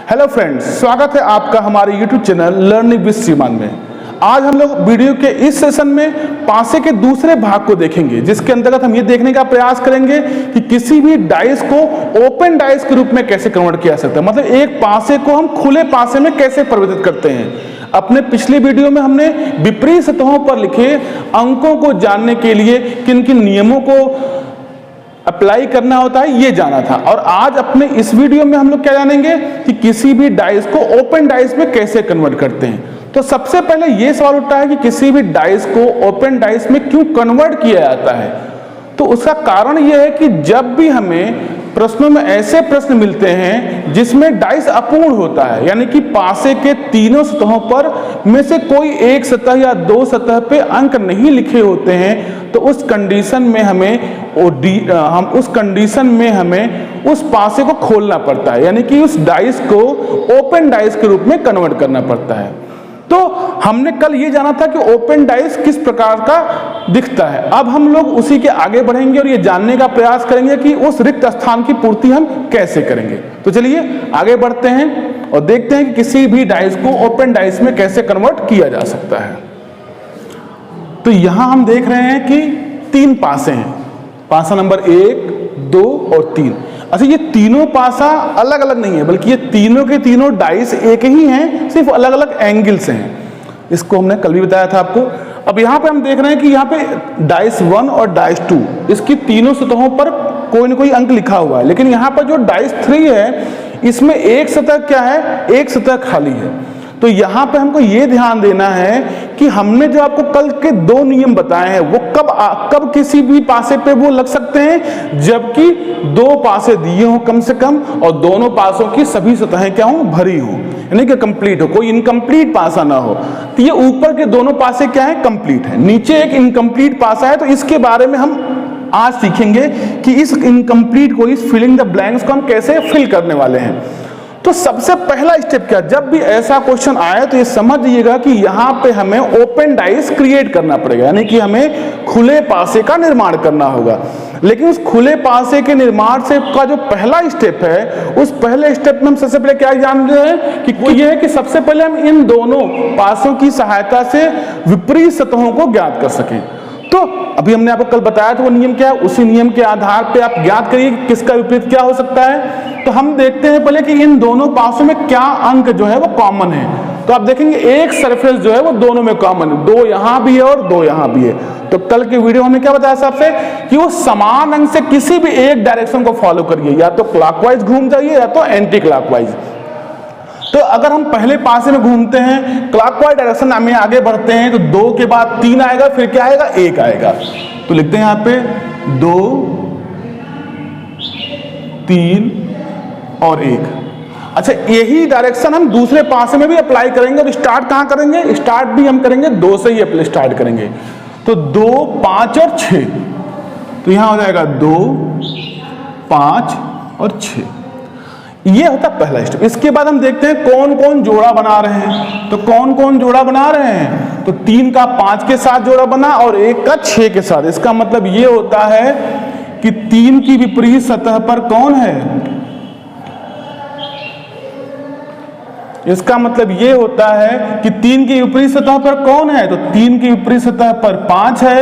Hello friends, स्वागत है आपका हमारे यूट्यूब चैनल लर्निंग विद श्रीमान में। आज हम लोग वीडियो के इस सेशन में पासे के दूसरे भाग को देखेंगे, जिसके अंतर्गत हम ये देखने का प्रयास करेंगे कि किसी भी डाइस को ओपन डाइस के रूप में कैसे कन्वर्ट किया जा सकता है। मतलब एक पासे को हम खुले पासे में कैसे परिवर्तित करते हैं। अपने पिछले वीडियो में हमने विपरीत सतहों पर लिखे अंकों को जानने के लिए किन किन नियमों को अप्लाई करना होता है ये जाना था, और आज अपने इस वीडियो में हम लोग क्या जानेंगे कि किसी भी डाइस को ओपन डाइस में कैसे कन्वर्ट करते हैं। तो सबसे पहले ये सवाल उठता है कि किसी भी डाइस को ओपन डाइस में क्यों कन्वर्ट किया जाता है। तो उसका कारण यह है कि जब भी हमें प्रश्नों में ऐसे प्रश्न मिलते हैं जिसमें डाइस अपूर्ण होता है, यानी कि पासे के तीनों सतहों पर में से कोई एक सतह या दो सतह पे अंक नहीं लिखे होते हैं, तो उस कंडीशन में हमें उस पासे को खोलना पड़ता है, यानी कि उस डाइस को ओपन डाइस के रूप में कन्वर्ट करना पड़ता है। तो हमने कल ये जाना था कि ओपन डाइस किस प्रकार का दिखता है। अब हम लोग उसी के आगे बढ़ेंगे और ये जानने का प्रयास करेंगे कि उस रिक्त स्थान की पूर्ति हम कैसे करेंगे। तो चलिए आगे बढ़ते हैं और देखते हैं कि किसी भी डाइस को ओपन डाइस में कैसे कन्वर्ट किया जा सकता है। तो यहां हम देख रहे हैं कि तीन पासे हैं, पासा नंबर 1, 2 और 3। अच्छा, ये तीनों पासा अलग अलग नहीं है, बल्कि ये तीनों के तीनों डाइस एक ही हैं, सिर्फ अलग अलग एंगल से हैं। इसको हमने कल भी बताया था आपको। अब यहाँ पे हम देख रहे हैं कि यहाँ पे डाइस 1 और डाइस 2, इसकी तीनों सतहों पर कोई ना कोई अंक लिखा हुआ है, लेकिन यहाँ पर जो डाइस 3 है इसमें एक सतह क्या है, एक सतह खाली है। तो यहाँ पे हमको ये ध्यान देना है कि हमने जो आपको कल के दो नियम बताए हैं वो कब किसी भी पासे पे वो लग सकते हैं, जबकि दो पासे दिए हों कम से कम और दोनों पासों की सभी सतहें क्या हों, भरी हों, यानी कि कंप्लीट हो, कोई इनकम्प्लीट पासा ना हो। तो ये ऊपर के दोनों पासे क्या है, कंप्लीट है, नीचे एक इनकम्प्लीट पासा है। तो इसके बारे में हम आज सीखेंगे कि इस इनकम्प्लीट को, इस फिलिंग द ब्लैंक्स को हम कैसे फिल करने वाले हैं। तो सबसे पहला स्टेप क्या, जब भी ऐसा क्वेश्चन आए तो ये समझिएगा कि यहाँ पे हमें ओपन डाइस क्रिएट करना पड़ेगा, यानी कि हमें खुले पासे का निर्माण करना होगा। लेकिन उस खुले पासे के निर्माण से का जो पहला स्टेप है, उस पहले स्टेप में हम सबसे पहले क्या जान रहे हैं कि वो ये है कि सबसे पहले हम इन दोनों पासों की सहायता से विपरीत सतहों को ज्ञात कर सकें। तो अभी हमने आपको कल बताया था वो नियम क्या है, उसी नियम के आधार पे आप ज्ञात करिए कि किसका विपरीत क्या हो सकता है। तो हम देखते हैं पहले कि इन दोनों पासों में क्या अंक जो है वो कॉमन है। तो आप देखेंगे एक सरफेस जो है वो दोनों में कॉमन है, दो यहां भी है और दो यहां भी है। तो कल के वीडियो में हमने क्या बताया सबसे कि वो समान अंक से किसी भी एक डायरेक्शन को फॉलो करिए, या तो क्लॉकवाइज घूम जाइए या तो एंटी क्लॉकवाइज। तो अगर हम पहले पासे में घूमते हैं क्लॉकवाइज डायरेक्शन में आगे बढ़ते हैं, तो 2 के बाद 3 आएगा, फिर क्या आएगा, 1 आएगा। तो लिखते हैं यहां पे 2, 3 और 1। अच्छा, यही डायरेक्शन हम दूसरे पासे में भी अप्लाई करेंगे। और स्टार्ट कहां करेंगे, स्टार्ट भी हम करेंगे 2 से ही स्टार्ट करेंगे। तो 2, 5 और 6, तो यहां हो जाएगा 2, 5 और 6। ये होता पहला स्टेप। इसके बाद हम देखते हैं कौन कौन जोड़ा बना रहे हैं। तो कौन कौन जोड़ा बना रहे हैं, तो 3 का 5 के साथ जोड़ा बना और 1 का 6 के साथ। इसका मतलब ये होता है कि 3 की विपरीत सतह पर कौन है, इसका मतलब ये होता है कि 3 की विपरीत सतह पर कौन है, तो 3 की विपरीत सतह पर 5 है,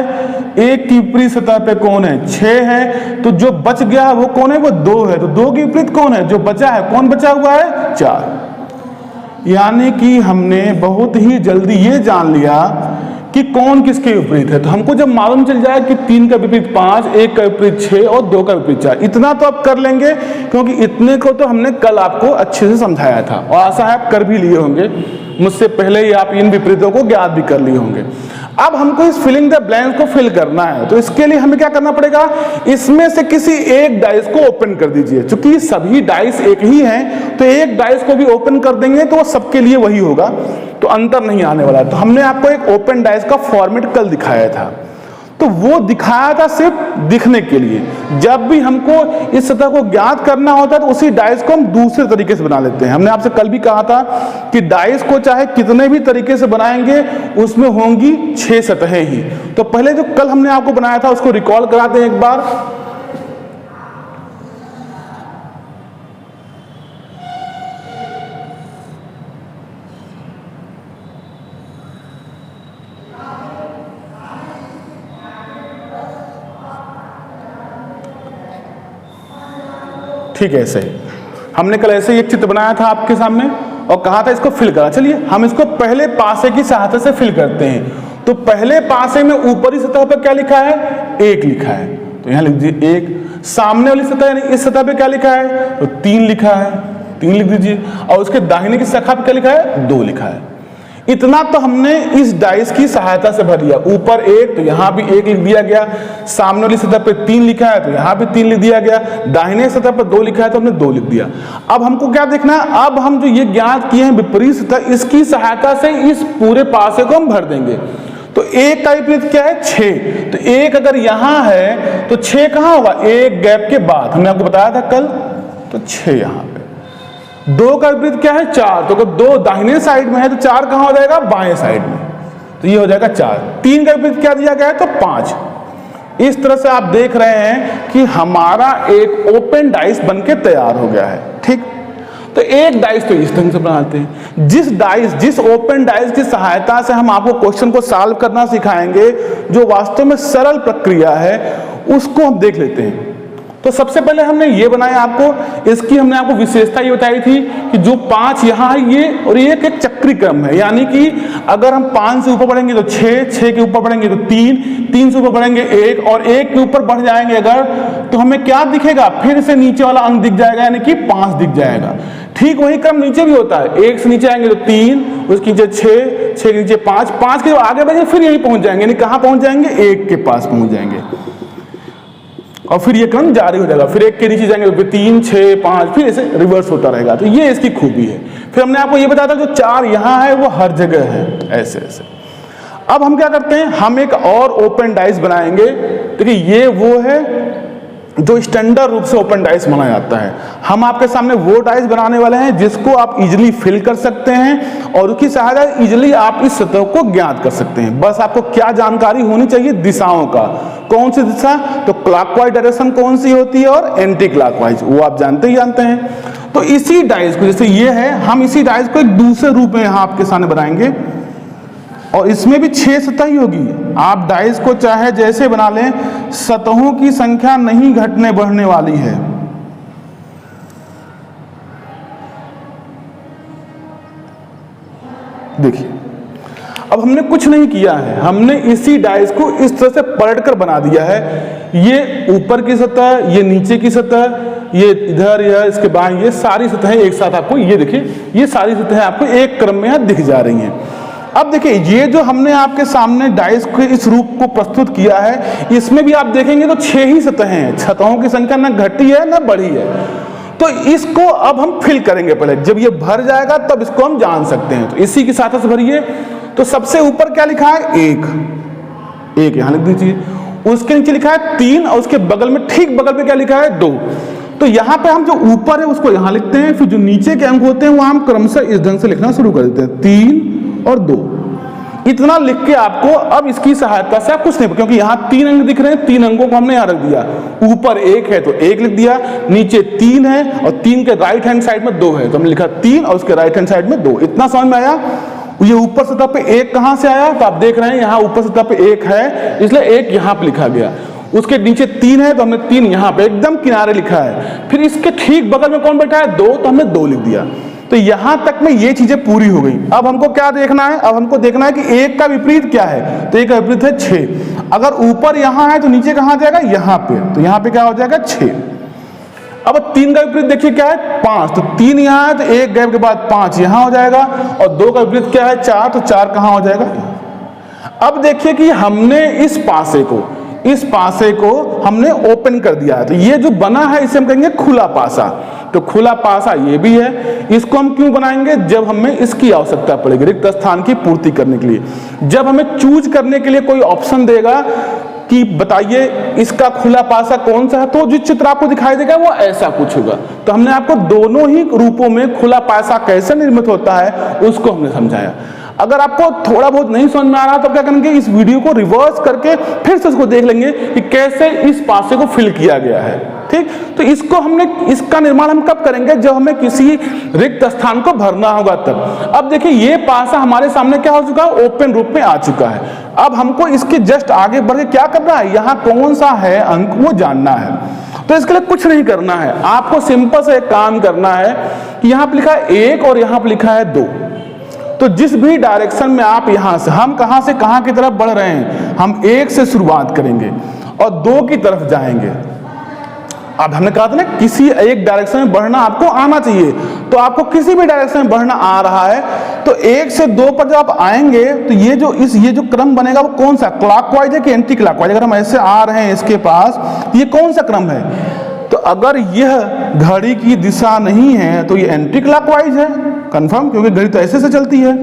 1 की विपरीत सतह पे कौन है, 6 है। तो जो बच गया वो कौन है, वो 2 है। तो 2 की विपरीत कौन है, जो बचा है, कौन बचा हुआ है, 4। यानी कि हमने बहुत ही जल्दी ये जान लिया कि कौन किसके विपरीत है। तो हमको जब मालूम चल जाए कि 3 का विपरीत 5, 1 का विपरीत 6 और 2 का विपरीत 4, इतना तो आप कर लेंगे, क्योंकि इतने को तो हमने कल आपको अच्छे से समझाया था और आशा है आप कर भी लिए होंगे। मुझसे पहले ही आप इन विपरीतों को ज्ञात भी कर लिए होंगे। अब हमको इस फिलिंग द ब्लैंक्स को फिल करना है। तो इसके लिए हमें क्या करना पड़ेगा, इसमें से किसी एक डाइस को ओपन कर दीजिए। चूंकि सभी डाइस एक ही हैं, तो एक डाइस को भी ओपन कर देंगे तो वो सबके लिए वही होगा, तो अंतर नहीं आने वाला। तो हमने आपको एक ओपन डाइस का फॉर्मेट कल दिखाया था, तो वो दिखाया था सिर्फ दिखने के लिए। जब भी हमको इस सतह को ज्ञात करना होता है तो उसी डाइस को हम दूसरे तरीके से बना लेते हैं। हमने आपसे कल भी कहा था कि डाइस को चाहे कितने भी तरीके से बनाएंगे उसमें होंगी 6 सतहें ही। तो पहले जो कल हमने आपको बनाया था उसको रिकॉल कराते हैं एक बार। ठीक है ऐसे हमने कल ऐसे ही एक चित्र बनाया था आपके सामने और कहा था इसको फिल करा। चलिए हम इसको पहले पासे की सहायता से फिल करते हैं। तो पहले पासे में ऊपरी सतह पर क्या लिखा है, 1 लिखा है, तो यहां लिख दीजिए 1। सामने वाली सतह यानी इस सतह पे क्या लिखा है, तो 3 लिखा है, 3 लिख दीजिए। और उसके दाहिने की शाखा पे क्या लिखा है, 2 लिखा है। इतना तो हमने इस डाइस की सहायता से भर लिया। ऊपर 1 तो यहां भी 1 लिख दिया गया, सामने वाली सतह पे 3 लिखा है तो यहां भी 3 लिख दिया गया, दाहिने सतह पर 2 लिखा है तो हमने 2 लिख दिया। अब हमको क्या देखना है, अब हम जो ये ज्ञात किए हैं विपरीत सतह, इसकी सहायता से इस पूरे पासे को हम भर देंगे। तो 1 का विपरीत क्या है, 6। तो 1 अगर यहां है तो 6 कहां होगा, 1 गैप के बाद, हमने आपको बताया था कल, तो 6 यहां पे। 2 का विपरीत क्या है, 4। तो अगर 2 दाहिने साइड में है तो 4 कहां हो जाएगा, बाएं साइड में, तो ये हो जाएगा 4। 3 का विपरीत क्या दिया गया है, तो 5। इस तरह से आप देख रहे हैं कि हमारा एक ओपन डाइस बनके तैयार हो गया है। ठीक, तो एक डाइस तो इस ढंग से बनाते हैं। जिस ओपन डाइस की सहायता से हम आपको क्वेश्चन को सॉल्व करना सिखाएंगे, जो वास्तव में सरल प्रक्रिया है, उसको हम देख लेते हैं। तो सबसे पहले हमने ये बनाया आपको, इसकी हमने आपको विशेषता ये बताई थी कि जो 5 यहाँ है ये, और ये एक चक्री क्रम है, यानी कि अगर हम 5 से ऊपर बढ़ेंगे तो 6, 6 के ऊपर बढ़ेंगे तो 3, 3 से ऊपर बढ़ेंगे 1, और 1 के ऊपर बढ़ जाएंगे अगर, तो हमें क्या दिखेगा, फिर से नीचे वाला अंक दिख जाएगा, यानी कि 5 दिख जाएगा। ठीक वही क्रम नीचे भी होता है, 1 से नीचे आएंगे तो 3, उसके नीचे 6, 6 के नीचे 5, 5 के आगे बढ़ेंगे फिर यहीं पहुंच जाएंगे, यानी कहां पहुंच जाएंगे, 1 के पास पहुंच जाएंगे, और फिर ये क्रम जारी हो जाएगा। फिर 1 के नीचे जाएंगे तो 3, 6, 5, फिर ऐसे रिवर्स होता रहेगा। तो ये इसकी खूबी है। फिर हमने आपको ये बताया था जो 4 यहाँ है वो हर जगह है, ऐसे ऐसे। अब हम क्या करते हैं, हम एक और ओपन डाइस बनाएंगे। देखिए ये वो है जो स्टैंडर्ड रूप से ओपन डाइस बनाया जाता है। हम आपके सामने वो डाइस बनाने वाले हैं जिसको आप इजीली फिल कर सकते हैं और उसकी सहायता इजीली आप इस सतह को ज्ञात कर सकते हैं। बस आपको क्या जानकारी होनी चाहिए, दिशाओं का, कौन सी दिशा, तो क्लॉकवाइज डायरेक्शन कौन सी होती है और एंटी क्लॉकवाइज, वो आप जानते ही जानते हैं। तो इसी डाइस को, जैसे ये है, हम इसी डाइस को एक दूसरे रूप में यहाँ आपके सामने बनाएंगे और इसमें भी 6 सतह ही होगी। आप डाइस को चाहे जैसे बना लें, सतहों की संख्या नहीं घटने बढ़ने वाली है। देखिए अब हमने कुछ नहीं किया है, हमने इसी डाइस को इस तरह से पलटकर बना दिया है। ये ऊपर की सतह, ये नीचे की सतह, ये इधर, यह इसके बाएं, ये सारी सतहें एक साथ आपको, ये देखिए ये सारी सतहें आपको एक क्रम में यहां दिख जा रही हैं। अब देखिए ये जो हमने आपके सामने डाइस के इस रूप को प्रस्तुत किया है, इसमें भी आप देखेंगे तो 6 ही सतहें हैं, सतहों की संख्या ना घटी है ना बढ़ी है। तो इसको अब हम फिल करेंगे, पहले जब ये भर जाएगा तब इसको हम जान सकते हैं। तो इसी की सहायता से भरिए। तो सबसे ऊपर क्या लिखा है, 1 यहां लिख दीजिए, उसके नीचे लिखा है 3 और उसके बगल में, ठीक बगल पे क्या लिखा है, 2। तो यहां पे हम जो ऊपर है उसको यहां लिखते हैं, फिर जो नीचे के अंक होते हैं वहां हम क्रमशः इस ढंग से लिखना शुरू कर देते हैं, 3 और 2। इतना लिख के आपको, अब इसकी सहायता से आप कुछ नहीं, क्योंकि यहाँ 3 अंक दिख रहे हैं, 3 अंकों को हमने यहाँ रख दिया। ऊपर 1 है तो 1 लिख दिया, नीचे 3 है और 3 के राइट हैंड साइड में 2 है तो हमने लिखा 3 और उसके राइट हैंड साइड में 2। इतना समझ में आया। ये ऊपर सतह पे 1 कहां से आया, तो आप देख रहे हैं यहाँ ऊपर सतह पे 1 है, इसलिए 1 यहाँ पे लिखा गया। उसके नीचे 3 है तो हमने 3 यहाँ पे एकदम किनारे लिखा है। फिर इसके ठीक बगल में कौन बैठा है, 2, तो हमने 2 लिख दिया। तो यहां तक में ये चीजें पूरी हो गई। अब हमको क्या देखना है, अब हमको देखना है कि 1 का विपरीत क्या है, तो 1 का विपरीत है 6। अगर ऊपर यहां है तो नीचे कहां जाएगा, यहां पे, तो यहां पे क्या हो जाएगा, 6। अब 3 का विपरीत देखिए क्या है, 5, तो 3 यहां है तो 1 गैप के बाद 5 यहां हो जाएगा, और 2 का विपरीत क्या है, 4, तो 4 कहां हो जाएगा। अब देखिए कि हमने इस पासे को हमने ओपन कर दिया है, तो ये जो बना है इसे हम कहेंगे खुला पासा। तो खुला पासा ये भी है। इसको हम क्यों बनाएंगे, जब हमें इसकी आवश्यकता पड़ेगी रिक्त स्थान की पूर्ति करने के लिए। जब हमें चूज करने के लिए कोई ऑप्शन देगा कि बताइए इसका खुला पासा कौन सा है, तो जो चित्र आपको दिखाई देगा वो ऐसा कुछ होगा। तो हमने आपको दोनों ही रूपों में खुला पासा कैसे निर्मित होता है उसको हमने समझाया। अगर आपको थोड़ा बहुत नहीं समझ में आ रहा तो क्या करेंगे, इस वीडियो को रिवर्स करके फिर से उसको देख लेंगे कि कैसे इस पासे को फिल किया गया है। ठीक, तो इसका निर्माण हम कब करेंगे, जब हमें किसी रिक्त स्थान को भरना होगा तब। अब देखिए ये पासा हमारे सामने क्या हो चुका है, ओपन रूप में आ चुका है। अब हमको इसके जस्ट आगे बढ़ के क्या करना है, यहाँ कौन सा है अंक वो जानना है। तो तो इसके लिए कुछ नहीं करना है, आपको सिंपल से एक काम करना है कि यहां पर लिखा है 1 और यहां पर लिखा है 2। तो जिस भी डायरेक्शन में आप यहां से, हम कहां से कहां की तरफ बढ़ रहे हैं, हम 1 से शुरुआत करेंगे और 2 की तरफ जाएंगे। अब हमने कहा था ना किसी एक डायरेक्शन में बढ़ना आपको आना चाहिए, तो आपको किसी भी डायरेक्शन में बढ़ना आ रहा है तो 1 से 2 पर जब आप आएंगे तो ये जो क्रम बनेगा वो कौन सा, क्लॉकवाइज है कि एंटी क्लॉकवाइज? अगर हम ऐसे आ रहे हैं इसके पास, ये कौन सा क्रम है? तो अगर यह घड़ी की दिशा नहीं है तो ये एंटी क्लॉकवाइज है, कंफर्म, क्योंकि घड़ी तो ऐसे से चलती है।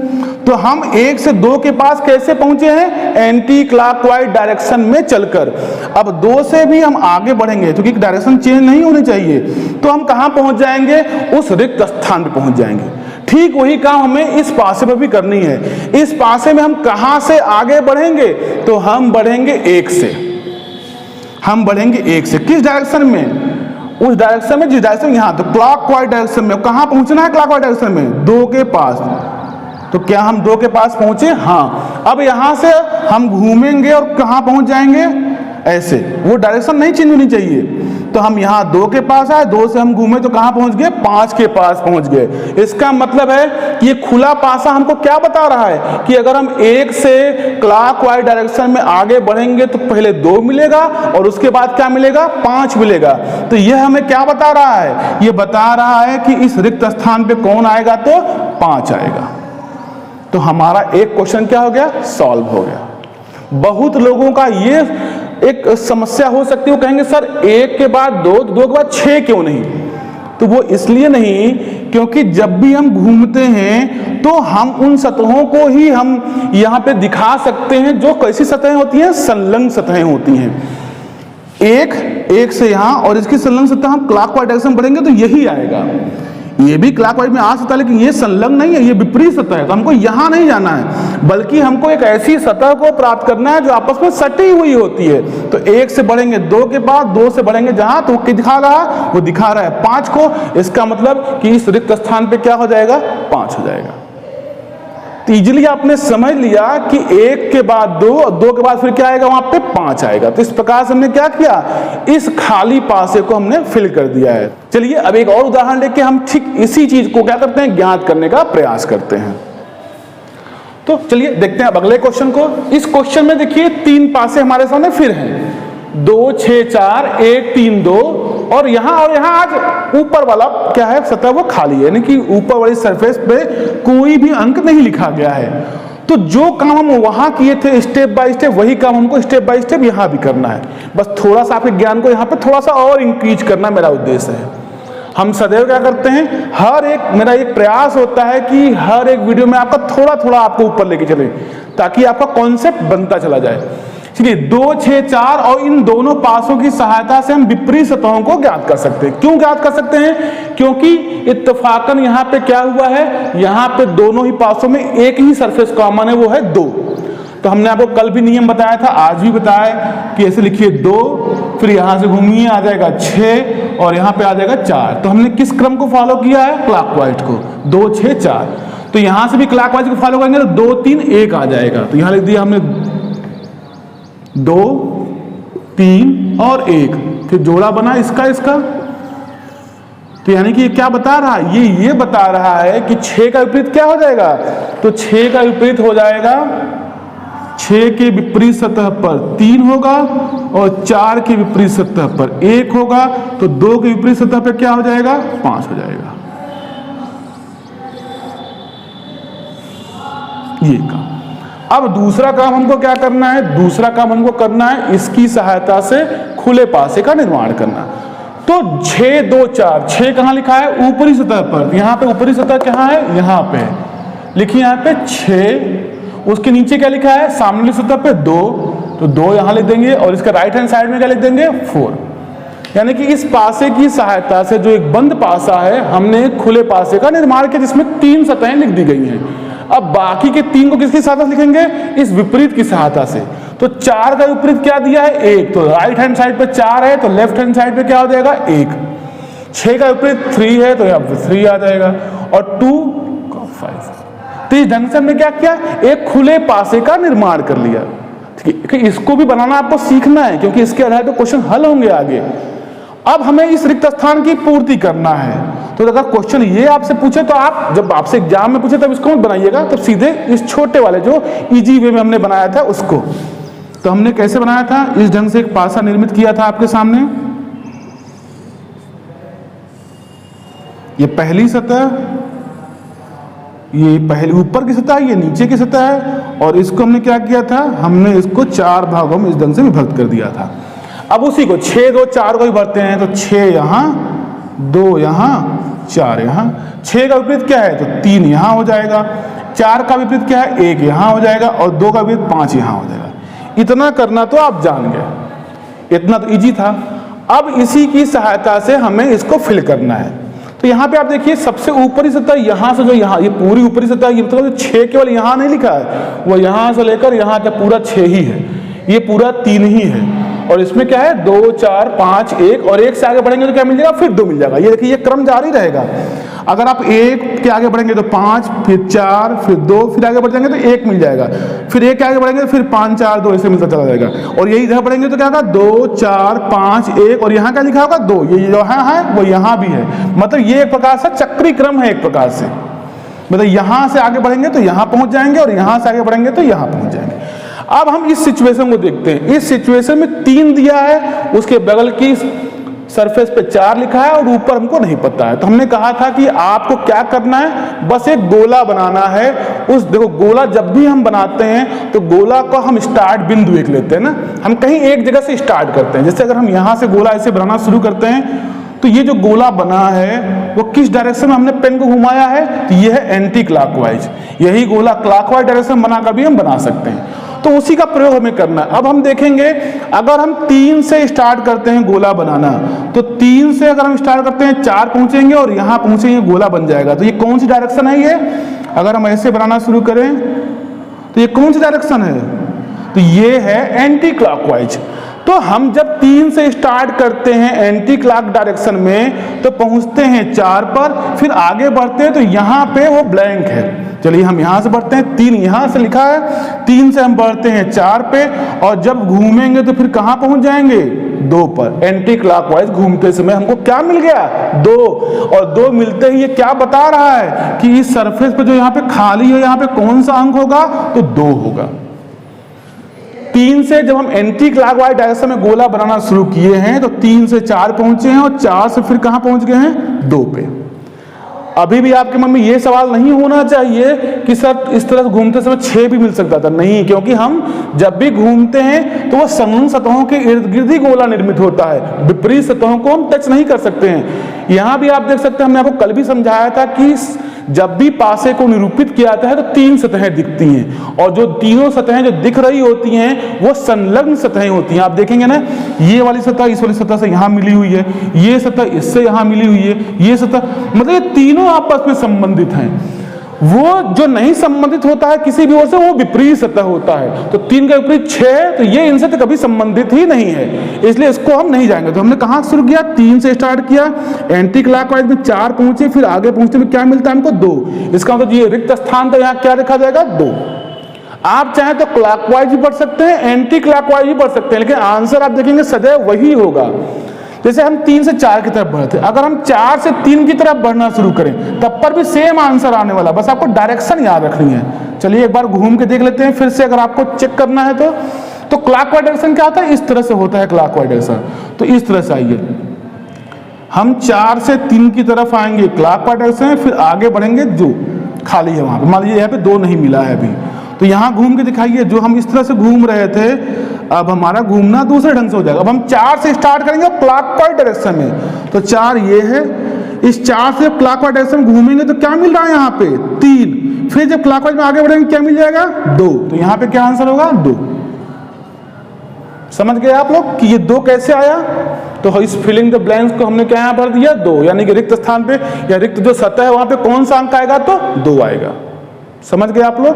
तो हम 1 से 2 के पास कैसे पहुंचे हैं? एंटी क्लॉकवाइज डायरेक्शन में चलकर। अब 2 से भी हम आगे बढ़ेंगे क्योंकि डायरेक्शन चेंज नहीं होनी चाहिए, तो हम कहां पहुंच जाएंगे? उस रिक्त स्थान पर पहुंच जाएंगे। ठीक वही काम हमें इस पासे पर भी करनी है। इस पासे में हम कहां से आगे बढ़ेंगे? तो हम बढ़ेंगे 1 से, हम बढ़ेंगे 1 से। किस डायरेक्शन में? उस डायरेक्शन में जिस डायरेक्शन, यहां तो क्लॉकवाइज डायरेक्शन में। कहां पहुंचना है क्लॉकवाइज डायरेक्शन में? 2 के पास। तो क्या हम 2 के पास पहुंचे? हाँ। अब यहां से हम घूमेंगे और कहां पहुंच जाएंगे? ऐसे, वो डायरेक्शन नहीं चेंज होनी चाहिए। तो हम यहाँ 2 के पास आए, 2 से हम घूमे तो कहां पहुंच गए? 5 के पास पहुंच गए। इसका मतलब है कि ये खुला पासा हमको क्या बता रहा है कि अगर हम 1 से क्लॉकवाइज डायरेक्शन में आगे बढ़ेंगे तो पहले 2 मिलेगा और उसके बाद क्या मिलेगा? 5 मिलेगा। तो यह हमें क्या बता रहा है? ये बता रहा है कि इस रिक्त स्थान पे कौन आएगा? तो 5 आएगा। तो हमारा एक क्वेश्चन क्या हो गया? सॉल्व हो गया। बहुत लोगों का ये एक समस्या हो सकती है, वो कहेंगे सर 1 के बाद 2, 2 के बाद 6 क्यों नहीं? तो वो इसलिए नहीं क्योंकि जब भी हम घूमते हैं तो हम उन सतहों को ही हम यहाँ पे दिखा सकते हैं जो कैसी सतहें होती हैं? संलग्न सतहें होती हैं। एक से यहाँ और इसकी संलग्न सतह हम क्लॉकवाइज डायरेक्शन बढ़ेंगे तो यही आएगा। ये भी क्लॉकवाइज में आ सकता है लेकिन ये संलग्न नहीं है, ये विपरीत सतह है। तो हमको यहां नहीं जाना है, बल्कि हमको एक ऐसी सतह को प्राप्त करना है जो आपस में सटी हुई होती है। तो 1 से बढ़ेंगे 2 के बाद, 2 से बढ़ेंगे जहां, तो क्या दिखा रहा है? वो दिखा रहा है 5 को। इसका मतलब कि इस रिक्त स्थान पे क्या हो जाएगा? 5 हो जाएगा। तो इजिली आपने समझ लिया कि 1 के बाद 2 और 2 के बाद फिर क्या आएगा? वहां पे 5 आएगा। तो इस प्रकार से हमने क्या किया? इस खाली पासे को हमने फिल कर दिया है। चलिए अब एक और उदाहरण लेके हम ठीक इसी चीज को क्या करते हैं? ज्ञात करने का प्रयास करते हैं। तो चलिए देखते हैं अब अगले क्वेश्चन को। इस क्वेश्चन में देखिए 3 पासे हमारे सामने फिर हैं, 2 6 4 1 3 2 और यहाँ आज ऊपर वाला क्या है? सतह वो खाली है, यानी कि ऊपर वाली सरफेस पे कोई भी अंक नहीं लिखा गया है। तो जो काम हम वहां किए थे स्टेप बाय स्टेप, वही काम हमको स्टेप बाय स्टेप यहाँ भी करना है। बस थोड़ा सा आपके ज्ञान को यहाँ पे थोड़ा सा और इंक्रीज करना मेरा उद्देश्य है। हम सदैव क्या करते हैं? मेरा एक प्रयास होता है कि हर एक वीडियो में आपका थोड़ा थोड़ा आपको ऊपर लेके चले, ताकि आपका कॉन्सेप्ट बनता चला जाए। चलिए 2 6 4 और इन दोनों पासों की सहायता से हम विपरीत सतहों को ज्ञात कर सकते हैं। क्यों ज्ञात कर सकते हैं? क्योंकि इत्तेफाकन यहाँ पे क्या हुआ है? यहाँ पे दोनों ही पासों में एक ही सरफेस कॉमन है, वो है 2। तो हमने आपको कल भी नियम बताया था, आज भी बताया कि ऐसे लिखिए 2, फिर यहां से घूमिए आ जाएगा 6 और यहां पे आ जाएगा 4। तो हमने किस क्रम को फॉलो किया है? क्लॉकवाइज को, 2 6 4। तो यहां से भी क्लॉकवाइज को फॉलो करेंगे तो 2 3 1 आ जाएगा। तो यहां लिख दिया हमने 2 3 और 1, फिर जोड़ा बना इसका। तो यानी कि ये क्या बता रहा है? ये बता रहा है कि 6 का विपरीत क्या हो जाएगा? तो 6 का विपरीत हो जाएगा, 6 के विपरीत सतह पर 3 होगा और 4 के विपरीत सतह पर 1 होगा। तो 2 के विपरीत सतह पर क्या हो जाएगा? 5 हो जाएगा। ये काम। अब दूसरा काम हमको क्या करना है? दूसरा काम हमको करना है इसकी सहायता से खुले पासे का निर्माण करना। तो 6 2 4, 6 कहां लिखा है? ऊपरी सतह पर। यहां पे ऊपरी सतह कहां है? यहां पे लिखिए, यहां पे 6। उसके नीचे क्या लिखा है? सामने वाली सतह पे 2, तो 2 यहां लिख देंगे और इसका राइट हैंड साइड में क्या लिख देंगे? 4। यानी कि इस पासे की सहायता से, जो एक बंद पासा है, हमने खुले पासे का निर्माण किया जिसमें 3 सतहें लिख दी गई हैं। अब बाकी के 3 को किसकी सहायता से लिखेंगे? इस विपरीत की सहायता से। तो 4 का विपरीत क्या दिया है? 1। तो राइट हैंड साइड पे 4 है, तो लेफ्ट हैंड साइड पे क्या हो जाएगा? 1। 6 का विपरीत 3 है, तो यहाँ पे 3 आ जाएगा और 2 का 5। तो इस ढंग से हमने क्या किया? एक खुले पासे का निर्माण कर लिया। ठीक है, इसको भी बनाना आपको सीखना है क्योंकि इसके आधार पर क्वेश्चन हल होंगे आगे। अब हमें इस रिक्त स्थान की पूर्ति करना है। तो अगर क्वेश्चन ये आपसे पूछे तो आप जब आपसे एग्जाम में पूछे तब इसको मत बनाइएगा, तब सीधे इस छोटे वाले जो इजी वे में हमने बनाया था उसको। तो हमने कैसे बनाया था, इस ढंग से एक पासा निर्मित किया था आपके सामने। ये पहली सतह, ये पहली ऊपर की सतह, ये नीचे की सतह है, और इसको हमने क्या किया था, हमने इसको 4 भागों में इस ढंग से विभक्त कर दिया था। अब उसी को 6, 2, 4 को भी भरते हैं, तो 6 यहाँ, 2 यहाँ, 4 यहाँ। 6 का विपरीत क्या है, तो 3 यहाँ हो जाएगा। 4 का विपरीत क्या है, 1 यहाँ हो जाएगा, और 2 का विपरीत 5 यहाँ हो जाएगा। इतना करना तो आप जान गए, इतना तो इजी था। अब इसी की सहायता से हमें इसको फिल करना है। तो यहाँ पे आप देखिए सबसे ऊपरी सतह यहाँ से जो यहाँ, ये पूरी ऊपरी सतह, ये मतलब 6 केवल यहाँ नहीं लिखा है, वो यहाँ से लेकर यहाँ तक पूरा 6 ही है, ये पूरा 3 ही है। और इसमें क्या है, 2, 4, 5, 1, और 1 से आगे बढ़ेंगे तो क्या मिल जाएगा, फिर 2 मिल जाएगा। ये देखिए ये क्रम जारी रहेगा। अगर आप 1 के आगे बढ़ेंगे तो 5, फिर 4, फिर 2, फिर आगे बढ़ जाएंगे तो 1 मिल जाएगा, फिर 1 के आगे बढ़ेंगे तो फिर 5, 4, 2 ऐसे मिलता चला जाएगा। और यही इधर बढ़ेंगे तो क्या होगा, 2, 4, 5, 1, और यहाँ क्या लिखा होगा, 2। ये जो है वो यहाँ भी है। मतलब ये एक प्रकार से चक्री क्रम है एक प्रकार से। मतलब यहाँ से आगे बढ़ेंगे तो यहाँ पहुँच जाएंगे, और यहाँ से आगे बढ़ेंगे तो यहाँ पहुँच जाएंगे। अब हम इस सिचुएशन को देखते हैं। इस सिचुएशन में 3 दिया है, उसके बगल की सरफेस पे 4 लिखा है, और ऊपर हमको नहीं पता है। तो हमने कहा था कि आपको क्या करना है, बस एक गोला बनाना है। उस देखो गोला जब भी हम बनाते हैं तो गोला को हम स्टार्ट बिंदु एक लेते हैं ना, हम कहीं एक जगह से स्टार्ट करते हैं। जैसे अगर हम यहाँ से गोला ऐसे बनाना शुरू करते हैं तो ये जो गोला बना है वो किस डायरेक्शन में हमने पेन को घुमाया है, तो ये है एंटी क्लॉकवाइज। यही गोला क्लॉकवाइज डायरेक्शन बनाकर भी हम बना सकते हैं। तो उसी का प्रयोग हमें करना है। अब हम देखेंगे अगर हम 3 से स्टार्ट करते हैं गोला बनाना, तो 3 से अगर हम स्टार्ट करते हैं 4 पहुंचेंगे और यहाँ पहुंचेंगे, गोला बन जाएगा। तो ये कौन सी डायरेक्शन है, ये अगर हम ऐसे बनाना शुरू करें तो ये कौन सी डायरेक्शन है, तो ये है एंटी क्लॉकवाइज। तो हम जब 3 से स्टार्ट करते हैं एंटी क्लॉक डायरेक्शन में तो पहुंचते हैं 4 पर, फिर आगे बढ़ते हैं तो यहाँ पे वो ब्लैंक है। चलिए हम यहाँ से बढ़ते हैं, 3 यहाँ से लिखा है, 3 से हम बढ़ते हैं 4 पे, और जब घूमेंगे तो फिर कहाँ पहुंच जाएंगे, 2 पर। एंटी क्लॉकवाइज घूमते समय हमको क्या मिल गया, 2, और 2 मिलते ही ये क्या बता रहा है कि इस सरफेस पे जो यहाँ पे खाली है यहाँ पे कौन सा अंक होगा, तो 2 होगा। 3 से जब हम एंटी क्लॉकवाइज डायरेक्शन में गोला बनाना शुरू किए हैं तो 3 से 4 पहुंचे हैं, और 4 से फिर कहां पहुंच गए हैं, 2 पे। अभी भी आपके मन में ये सवाल नहीं होना चाहिए कि सर इस तरह से घूमते समय 6 भी मिल सकता था, नहीं, क्योंकि हम जब भी घूमते हैं तो वो संलग्न सतहों के इर्द गिर्द ही गोला निर्मित होता है, विपरीत सतहों को हम टच नहीं कर सकते हैं। यहां भी आप देख सकते हैं, हमने आपको कल भी समझाया था कि जब भी पासे को निरूपित किया जाता है तो 3 सतहें दिखती हैं, और जो तीनों सतहें जो दिख रही होती हैं वो संलग्न सतहें होती हैं। आप देखेंगे ना, ये वाली सतह इस वाली सतह से यहाँ मिली हुई है, ये सतह इससे यहाँ मिली हुई है, ये सतह, मतलब ये तीनों आपस में संबंधित हैं। वो जो नहीं संबंधित होता है किसी भी ओर से, वो विपरीत सतह होता है। तो 3 का विपरीत 6, तो ये इनसे तो कभी संबंधित ही नहीं है, इसलिए इसको हम नहीं जाएंगे। तो हमने कहाँ शुरू किया, 3 से स्टार्ट किया, एंटी क्लॉकवाइज में 4 पहुंचे, फिर आगे पहुंचने में क्या मिलता है हमको, 2। इसका मतलब ये रिक्त स्थान तो यहाँ क्या लिखा जाएगा, 2। आप चाहें तो क्लॉकवाइज भी पढ़ सकते हैं, एंटी क्लॉकवाइज भी पढ़ सकते हैं, लेकिन आंसर आप देखेंगे सदैव वही होगा। जैसे हम 3 से 4 की तरफ बढ़ते, अगर हम 4 से 3 की तरफ बढ़ना शुरू करें तब पर भी सेम आंसर आने वाला, बस आपको डायरेक्शन याद रखनी है। चलिए एक बार घूम के देख लेते हैं फिर से, अगर आपको चेक करना है तो क्लॉकवाइज डायरेक्शन क्या होता है, इस तरह से होता है क्लॉकवाइज डायरेक्शन। तो इस तरह से आइए, हम 4 से 3 की तरफ आएंगे क्लॉकवाइज डायरेक्शन, फिर आगे बढ़ेंगे जो खाली है वहां पर, मान लीजिए यहाँ पे 2 नहीं मिला है अभी, तो यहाँ घूम के दिखाइए, जो हम इस तरह से घूम रहे थे अब हमारा घूमना दूसरे ढंग से हो जाएगा। अब हम 4 से स्टार्ट करेंगे क्लॉकवाइज डायरेक्शन में, तो 4 ये है, इस 4 से क्लॉकवाइज डायरेक्शन में घूमेंगे तो क्या मिल रहा है यहाँ पे, 3। फिर जब क्लॉकवाइज में आगे बढ़ेंगे क्या मिल जाएगा, 2। तो यहाँ पे क्या आंसर होगा, 2। समझ गए आप लोग कि ये 2 कैसे आया। तो इस फिलिंग द ब्लैंक्स को हमने क्या यहाँ भर दिया, 2, यानी कि रिक्त स्थान पे या रिक्त जो सतह है वहां पे कौन सा अंक आएगा, तो 2 आएगा। समझ गए आप लोग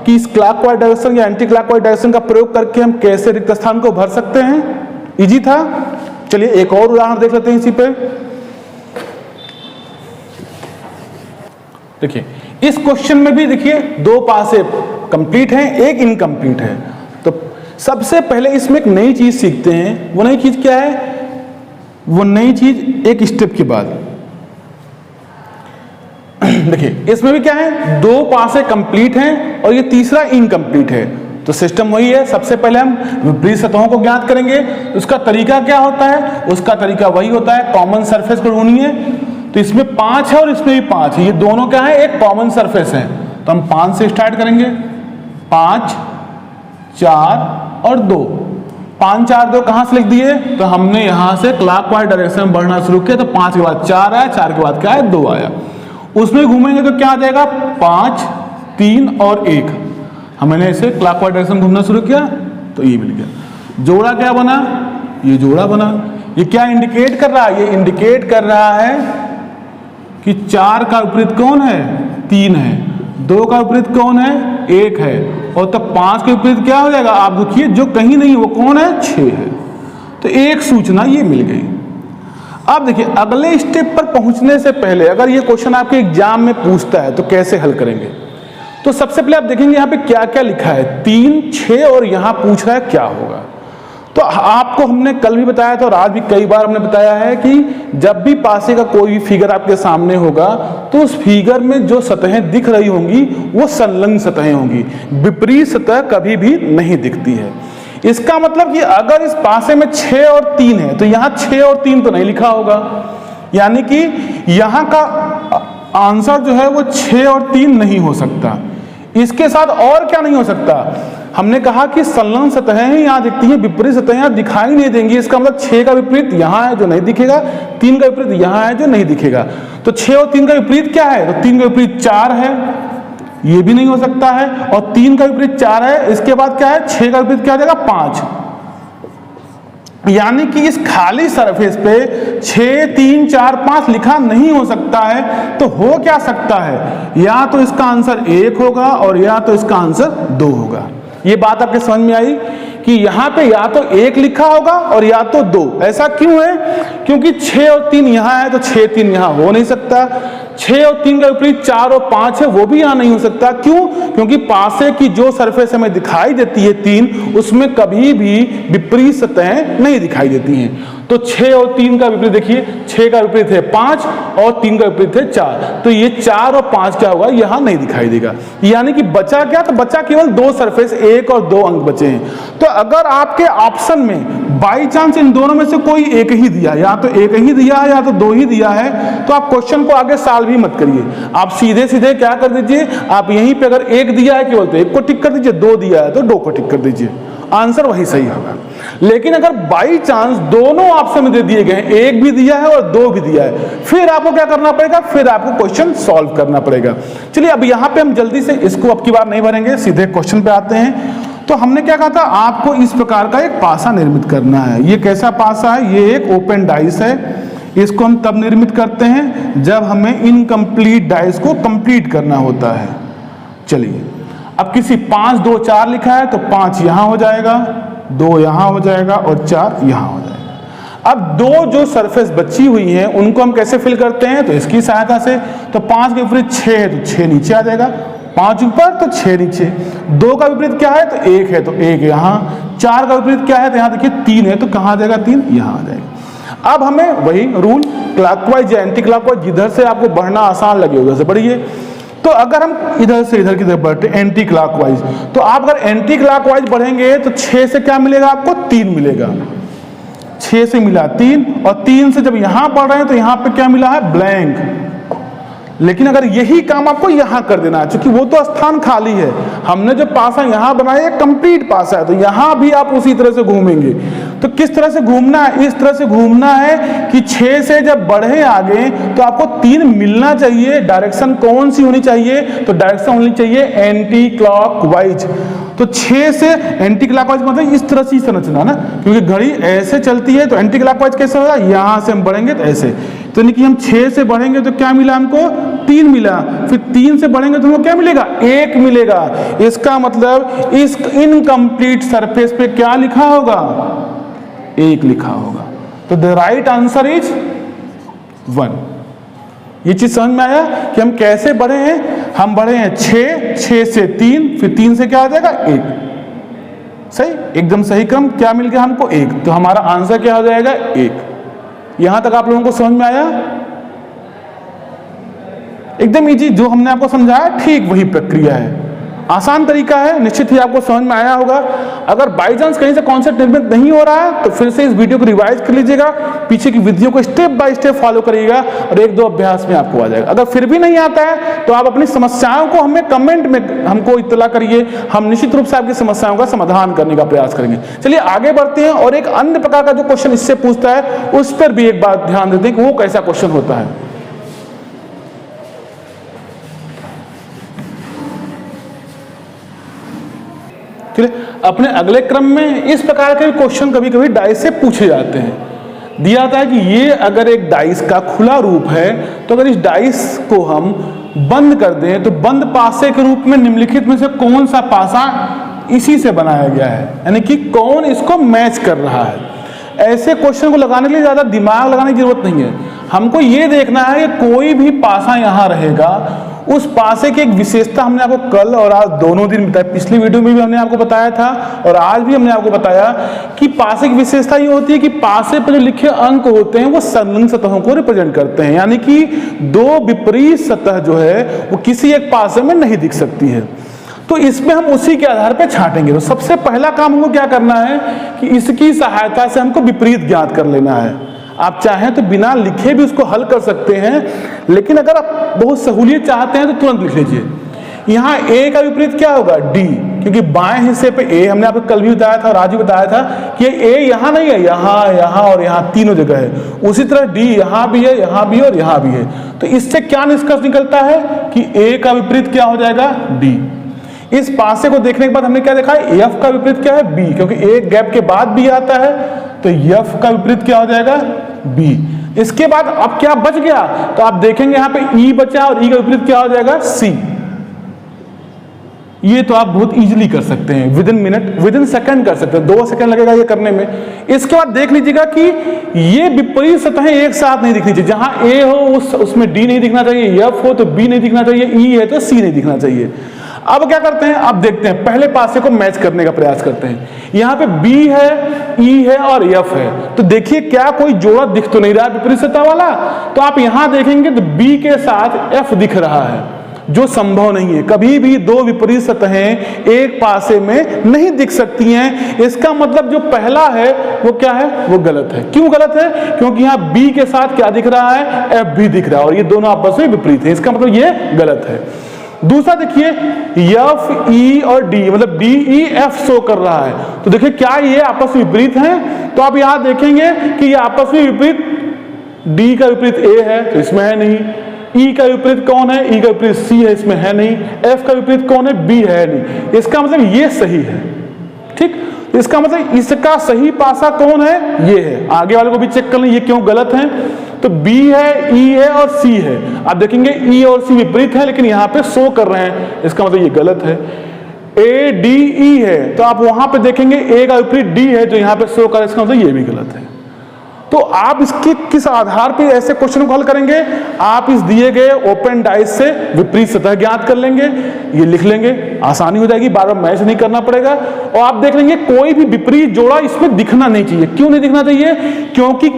कि इस क्लॉकवाइज डायरेक्शन या एंटी क्लॉकवाइज डायरेक्शन का प्रयोग करके हम कैसे रिक्त स्थान को भर सकते हैं। इजी था। चलिए एक और उदाहरण देख लेते हैं इसी पे। देखिए इस क्वेश्चन में भी देखिए 2 पासे कंप्लीट हैं, एक इनकम्प्लीट है। तो सबसे पहले इसमें एक नई चीज सीखते हैं। वो नई चीज क्या है, वो नई चीज एक स्टेप के बाद। देखिए इसमें भी क्या है, दो पासे कंप्लीट हैं और ये तीसरा इनकम्प्लीट है। तो सिस्टम वही है, सबसे पहले हम विपरीत सतहों को ज्ञात करेंगे। उसका तरीका क्या होता है, उसका तरीका वही होता है, कॉमन सरफेस को ढूंढिए। तो इसमें 5 है और इसमें भी 5 है, ये दोनों क्या है, एक कॉमन सरफेस है। तो हम 5 से स्टार्ट करेंगे, 5 4 और 2। 5 4 2 कहां से लिख दिए, तो हमने यहां से क्लॉकवाइज डायरेक्शन में बढ़ना शुरू किया। तो 5 के बाद 4 आया, 4 के बाद क्या है, 2 आया। उसमें घूमेंगे तो क्या आ जाएगा, 5 3 और 1। हमने इसे क्लॉकवाइज डायरेक्शन में घूमना शुरू किया तो ये मिल गया। जोड़ा क्या बना, ये जोड़ा बना। ये क्या इंडिकेट कर रहा है, ये इंडिकेट कर रहा है कि 4 का विपरीत कौन है, 3 है। 2 का विपरीत कौन है, 1 है। और तब 5 के विपरीत क्या हो जाएगा, आप देखिए जो कहीं नहीं वो कौन है, 6 है। तो एक सूचना ये मिल गई। अब देखिए अगले स्टेप पर पहुंचने से पहले अगर ये क्वेश्चन आपके एग्जाम में पूछता है तो कैसे हल करेंगे। तो सबसे पहले आप देखेंगे यहाँ पे क्या क्या लिखा है, 3 6 और यहाँ पूछ रहा है क्या होगा। तो आपको हमने कल भी बताया था और आज भी कई बार हमने बताया है कि जब भी पासे का कोई भी फिगर आपके सामने होगा तो उस फिगर में जो सतहें दिख रही होंगी वो संलग्न सतहें होंगी, विपरीत सतह कभी भी नहीं दिखती है। इसका मतलब कि अगर इस पासे में 6 और 3 है तो यहाँ 6 और 3 तो नहीं लिखा होगा, यानी कि यहाँ का आंसर जो है वो 6 और 3 नहीं हो सकता। इसके साथ और क्या नहीं हो सकता, हमने कहा कि संलग्न सतहें ही यहाँ दिखती हैं, विपरीत सतहें यहाँ दिखाई नहीं देंगी। इसका मतलब 6 का विपरीत यहाँ है जो नहीं दिखेगा, 3 का विपरीत यहाँ है जो नहीं दिखेगा। तो 6 और 3 का विपरीत क्या है, तो 3 का विपरीत 4 है, ये भी नहीं हो सकता है। और 3 का विपरीत 4 है, इसके बाद क्या है, 6 का विपरीत क्या हो जाएगा, 5। यानी कि इस खाली सरफेस पे 6 3 4 5 लिखा नहीं हो सकता है। तो हो क्या सकता है, या तो इसका आंसर 1 होगा और या तो इसका आंसर 2 होगा। ये बात आपके समझ में आई कि यहाँ पे या तो 1 लिखा होगा और या तो 2। ऐसा क्यों है, क्योंकि 6 और 3 यहाँ है तो 6 3 यहाँ हो नहीं सकता। 6 और 3 का विपरीत 4 और 5 है, वो भी यहाँ नहीं हो सकता। क्यों, क्योंकि पासे की जो सरफेस हमें दिखाई देती है 3, उसमें कभी भी विपरीत सतहें नहीं दिखाई देती हैं। तो 6 और 3 का विपरीत देखिए, 6 का विपरीत है 5 और 3 का विपरीत है 4। तो ये 4 और 5 क्या होगा, यहाँ नहीं दिखाई देगा। यानी कि बचा क्या, तो बचा केवल 2 सरफेस, 1 और 2 अंक बचे हैं। तो अगर आपके ऑप्शन में बाई चांस इन दोनों में से कोई एक ही दिया, या तो 1 ही दिया है या तो 2 ही दिया है, तो आप क्वेश्चन को आगे सॉल्व भी मत करिए। आप सीधे सीधे क्या कर दीजिए, आप यहीं पे अगर 1 दिया है केवल तो 1 को टिक कर दीजिए, 2 दिया है तो 2 को टिक कर दीजिए, आंसर वही सही होगा। लेकिन अगर बाई चांस दोनों ऑप्शन में दे दिए गए, 1 भी दिया है और 2 भी दिया है, फिर आपको क्या करना पड़ेगा, फिर आपको क्वेश्चन सॉल्व करना पड़ेगा। चलिए अब यहाँ पे हम जल्दी से इसको अब की बार नहीं भरेंगे, सीधे क्वेश्चन पे आते हैं। तो हमने क्या कहा था, आपको इस प्रकार का एक पासा निर्मित करना है। ये कैसा पासा है, ये एक ओपन डाइस है। इसको हम तब निर्मित करते हैं जब हमें इनकम्प्लीट डाइस को कंप्लीट करना होता है। चलिए अब किसी 5 2 4 लिखा है तो 5 यहां हो जाएगा, 2 यहां हो जाएगा और 4 यहां हो जाएगा। अब 2 जो सरफेस बची हुई है उनको हम कैसे फिल करते हैं, तो इसकी सहायता से। तो 5 के विपरीत 6 है तो 6 नीचे आ जाएगा, 5 ऊपर तो 6 नीचे। 2 का विपरीत क्या है, तो 1 है तो 1 यहाँ। 4 का विपरीत क्या है, तो यहाँ देखिए 3 है तो कहाँ आ जाएगा, 3 यहाँ आ जाएगा। अब हमें वही रूल क्लॉकवाइज या एंटी क्लॉकवाइज, जिधर से आपको बढ़ना आसान लगे उधर से बढ़िए। तो अगर हम इधर से इधर की तरफ बढ़ते एंटी क्लॉकवाइज, तो आप अगर एंटी क्लॉकवाइज बढ़ेंगे तो 6 से क्या मिलेगा आपको, 3 मिलेगा। 6 से मिला 3 और 3 से जब यहां बढ़ रहे हैं तो यहां पे क्या मिला है, ब्लैंक। लेकिन अगर यही काम आपको यहां कर देना है, क्योंकि वो तो स्थान खाली है, हमने जो पासा यहां बनाया कंप्लीट पासा है, तो यहां भी आप उसी तरह से घूमेंगे। तो किस तरह से घूमना है, इस तरह से घूमना है कि 6 से जब बढ़े आगे तो आपको 3 मिलना चाहिए। डायरेक्शन कौन सी होनी चाहिए, तो डायरेक्शन होनी चाहिए एंटी क्लॉकवाइज। तो 6 से एंटी क्लॉकवाइज मतलब इस तरह से संरचना ना, क्योंकि घड़ी ऐसे चलती है तो एंटी क्लॉकवाइज कैसे होगा, यहां से हम बढ़ेंगे तो ऐसे। तो यानी कि हम 6 से बढ़ेंगे तो क्या मिला हमको, 3 मिला। फिर 3 से बढ़ेंगे तो हमको क्या मिलेगा, 1 मिलेगा। इसका मतलब इस इनकम्प्लीट सरफेस पे क्या लिखा होगा, 1 लिखा होगा। तो द राइट आंसर इज 1। ये चीज समझ में आया कि हम कैसे बढ़े हैं। हम बढ़े हैं 6, 6 से 3, फिर 3 से क्या आ जाएगा, 1। सही, एकदम सही क्रम। क्या मिल गया हमको, 1। तो हमारा आंसर क्या हो जाएगा, 1। यहां तक आप लोगों को समझ में आया? एकदम इजी, जो हमने आपको समझाया ठीक वही प्रक्रिया है, आसान तरीका है, निश्चित ही आपको समझ में आया होगा। अगर बाई चांस कहीं से कॉन्सेप्ट निर्मित नहीं हो रहा है तो फिर से इस वीडियो को रिवाइज कर लीजिएगा, पीछे की विधियों को स्टेप बाय स्टेप फॉलो करिएगा और एक दो अभ्यास में आपको आ जाएगा। अगर फिर भी नहीं आता है तो आप अपनी समस्याओं को हमें कमेंट में हमको इत्तला करिए, हम निश्चित रूप से आपकी समस्याओं का समाधान करने का प्रयास करेंगे। चलिए आगे बढ़ते हैं और एक अन्य प्रकार का जो क्वेश्चन इससे पूछता है उस पर भी एक बात ध्यान देते हैं कि वो कैसा क्वेश्चन होता है। अपने अगले क्रम में इस प्रकार के क्वेश्चन कभी कभी डाइस से पूछे जाते हैं। दिया जाता है कि ये अगर एक डाइस का खुला रूप है तो अगर इस डाइस को हम बंद कर दें तो बंद पासे के रूप में निम्नलिखित में से कौन सा पासा इसी से बनाया गया है, यानी कि कौन इसको मैच कर रहा है। ऐसे क्वेश्चन को लगाने के लिए ज्यादा दिमाग लगाने की जरूरत नहीं है, हमको ये देखना है कि कोई भी पासा यहां रहेगा, उस पासे की एक विशेषता हमने आपको कल और आज दोनों दिन बताया, पिछली वीडियो में भी हमने आपको बताया था और आज भी हमने आपको बताया कि पासे की विशेषता ये होती है कि पासे पर जो लिखे अंक होते हैं वो संलग्न सतहों को रिप्रेजेंट करते हैं, यानी कि दो विपरीत सतह जो है वो किसी एक पासे में नहीं दिख सकती है। तो इसमें हम उसी के आधार पर छांटेंगे। तो सबसे पहला काम हमको क्या करना है कि इसकी सहायता से हमको विपरीत ज्ञात कर लेना है। आप चाहें तो बिना लिखे भी उसको हल कर सकते हैं, लेकिन अगर आप बहुत सहूलियत चाहते हैं तो तुरंत लिख लीजिए। यहाँ a का विपरीत क्या होगा? d, क्योंकि बाएं हिस्से पे a हमने आपको कल भी बताया था और आज भी बताया था कि a यहाँ नहीं है, यहाँ यहाँ और यहाँ तीनों जगह है। उसी तरह d यहाँ भी है, यहाँ भी है और यहाँ भी है। तो इससे क्या निष्कर्ष निकलता है कि a का विपरीत क्या हो जाएगा? d। इस पासे को देखने के बाद हमने क्या देखा है? f का विपरीत क्या है? b, क्योंकि एक गैप के बाद b आता है तो f का विपरीत क्या हो जाएगा? b। इसके बाद अब क्या बच गया? तो आप देखेंगे यहाँ पे e बचा और e का विपरीत क्या हो जाएगा? c। ये तो आप बहुत इजीली कर सकते हैं, with in minute, with in second कर सकते हैं, 2 सेकंड लगेगा ये करने में। इसके बाद देख लीजिएगा कि ये विपरीत सतहें एक साथ नहीं दिखनी चाहिए। जहां a हो उसमें d नहीं दिखना चाहिए, f हो तो b नहीं दिखना चाहिए, e है तो c नहीं दिखना चाहिए। अब क्या करते हैं? अब देखते हैं, पहले पासे को मैच करने का प्रयास करते हैं। यहाँ पे b है, e है और f है, तो देखिए क्या कोई जोड़ा दिख तो नहीं रहा विपरीत सतह वाला? तो आप यहां देखेंगे तो b के साथ f दिख रहा है, जो संभव नहीं है। कभी भी दो विपरीत सतहें एक पासे में नहीं दिख सकती हैं। इसका मतलब जो पहला है वो क्या है? वो गलत है। क्यों गलत है? क्योंकि यहाँ b के साथ क्या दिख रहा है? f भी दिख रहा है और ये दोनों आपस में विपरीत है, इसका मतलब ये गलत है। दूसरा देखिए f, e और d, मतलब d, e, f शो कर रहा है, तो देखिए क्या ये आपस में विपरीत हैं? तो आप यहां देखेंगे कि ये आपस में विपरीत, d का विपरीत a है तो इसमें है नहीं, e का विपरीत कौन है? e का विपरीत c है, इसमें है नहीं, f का विपरीत कौन है? b है नहीं। इसका मतलब ये सही है, ठीक। इसका मतलब इसका सही पासा कौन है? ये है। आगे वाले को भी चेक कर लें ये क्यों गलत है। तो b है, e है और c है। आप देखेंगे e और c विपरीत है लेकिन यहाँ पे शो कर रहे हैं, इसका मतलब ये गलत है। a, d, e है तो आप वहां पे देखेंगे a का विपरीत d है जो यहाँ पे शो कर रहा है, इसका मतलब ये भी गलत है। तो आप इसके किस आधार पर ऐसे क्वेश्चन को हल करेंगे? आप इस दिए गए ओपन डाइस से विपरीत सतह ज्ञात कर लेंगे, ये लिख लेंगे, आसानी हो जाएगी, बार बार मैच नहीं करना पड़ेगा। और आप देख लेंगे कोई भी विपरीत जोड़ा इसमें दिखना नहीं चाहिए। क्यों नहीं दिखना चाहिए? क्योंकि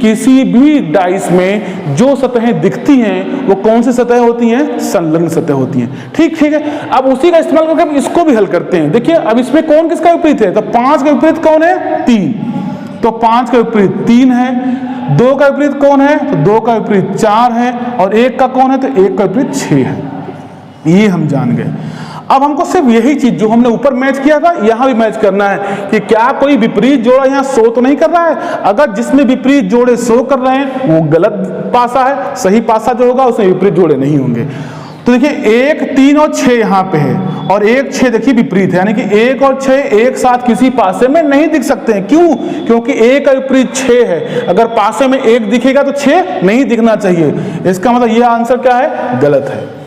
किसी भी डाइस में जो सतहें दिखती हैं वो कौन सी सतह होती हैं? संलग्न सतह होती हैं। ठीक है। अब उसी का इस्तेमाल करके हम इसको भी हल करते हैं। देखिए अब इसमें कौन किसका विपरीत है? तो 5 का विपरीत कौन है? 3, तो 5 का विपरीत 3 है। 2 का विपरीत कौन है? तो 2 का विपरीत 4 है और 1 का कौन है? तो 1 का विपरीत 6 है। ये हम जान गए। अब हमको सिर्फ यही चीज जो हमने ऊपर मैच किया था यहां भी मैच करना है कि क्या कोई विपरीत जोड़ा यहां शो तो नहीं कर रहा है। अगर जिसमें विपरीत जोड़े शो कर रहे हैं वो गलत पासा है, सही पासा जो होगा उसमें विपरीत जोड़े नहीं होंगे। तो देखिए 1, 3 और 6 यहाँ पे है और 1, 6 देखिए विपरीत है, यानी कि 1 और 6 एक साथ किसी पासे में नहीं दिख सकते हैं। क्यों? क्योंकि 1 का विपरीत 6 है, अगर पासे में 1 दिखेगा तो 6 नहीं दिखना चाहिए। इसका मतलब यह आंसर क्या है? गलत है।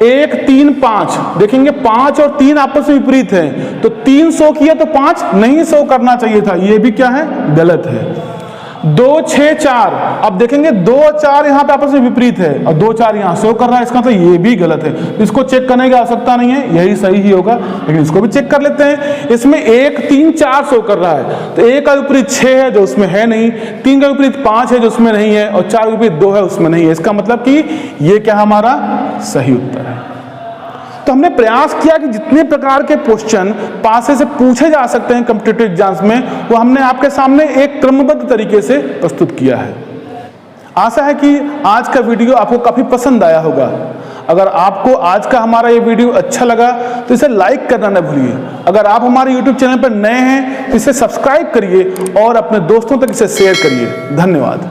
1, 3, 5 देखेंगे 5 और 3 आपस में विपरीत है, तो 3 शो किया तो 5 नहीं शो करना चाहिए था, ये भी क्या है? गलत है। 2 6 4। अब देखेंगे 2 और 4 यहाँ पे आपस में विपरीत है और 2 4 यहाँ शो कर रहा है, इसका मतलब ये भी गलत है। इसको चेक करने की आवश्यकता नहीं है, यही सही ही होगा, लेकिन इसको भी चेक कर लेते हैं। इसमें 1 3 4 शो कर रहा है, तो 1 का विपरीत 6 है जो उसमें है नहीं, 3 का विपरीत 5 है जो उसमें नहीं है, और 4 का विपरीत 2 है उसमें नहीं है। इसका मतलब कि ये क्या हमारा सही उत्तर है। तो हमने प्रयास किया कि जितने प्रकार के क्वेश्चन पासे से पूछे जा सकते हैं कॉम्पिटिटिव एग्जाम्स में, वो हमने आपके सामने एक क्रमबद्ध तरीके से प्रस्तुत किया है। आशा है कि आज का वीडियो आपको काफी पसंद आया होगा। अगर आपको आज का हमारा ये वीडियो अच्छा लगा तो इसे लाइक करना न भूलिए। अगर आप हमारे YouTube चैनल पर नए हैं तो इसे सब्सक्राइब करिए और अपने दोस्तों तक इसे शेयर करिए। धन्यवाद।